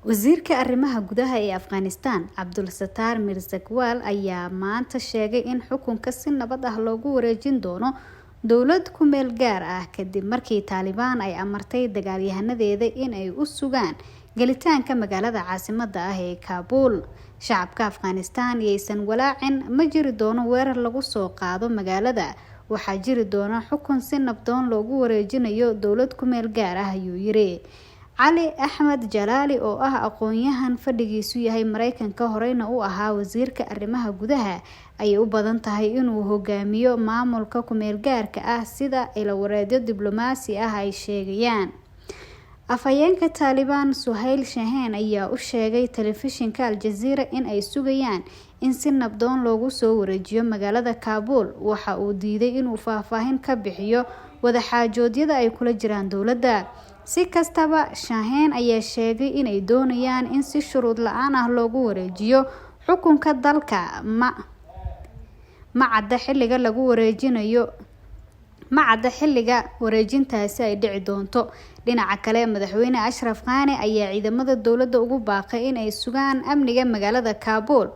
wasiirka arrimaha gudaha ee Afghanistan Abdulsattar Mirzaqual ayaa maanta sheegay in xukunka si nabad ah loogu wareejin doono dowlad ku meel gaar ah kadib markii Taliban ay amartay dagaalyahanadeeda in ay u sugaan galitaanka magaalada caasimadda ah ee Kabul. Shacabka Afghanistan aysan walaacin ma jiri doono weerar lagu soo qaado magaalada, waxaa jiri doona xukun si nabdoon loogu wareejinayo dowlad ku meel gaar ah ayuu yiri. Ali Ahmed Jalali oo ah aqoon-yahan fadhigiisu yahay Mareykanka horeyna u ahaa wasiirka arrimaha gudaha ayay u badan tahay inuu hogaamiyo maamulka ku meel gaarka ah sida ilawareedyo diblomaasi ah ay sheegayaan. Afhayeenka Taliban Suhail Shaheen ayaa u sheegay telefishinka Al Jazeera in ay sugayaan in si nabdoon loogu soo wareejiyo magaalada Kabul. Waxa uu diiday inuu faahfaahin ka bixiyo wada xaajoodyada ay kula jiraan dowladda. Si kastaba, Shaheen ayaa sheegay in ay doonayaan in si shuruud la'aan ah loogu wareejiyo xukunka dalka macadda xilliga lagu wareejinayo xilliga wareejintaasi ay dhici doonto. Dhinaca kale, madaxweyne Ashraf Ghani ayaa ciidamada dowladda ugu baaqay in ay sugaan amniga magaalada Kabul.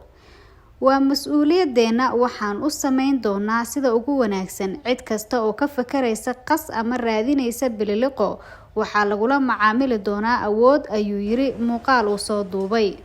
Waa mas'uuliyadeena, waxaan u sameyn doonaa sida ugu wanaagsan. Cid kasta oo ka fakaraysa qas ama raadinaysa bililiqo waxaa lagula macaamili doonaa awood, ayuu yiri muuqaal uu soo duubay.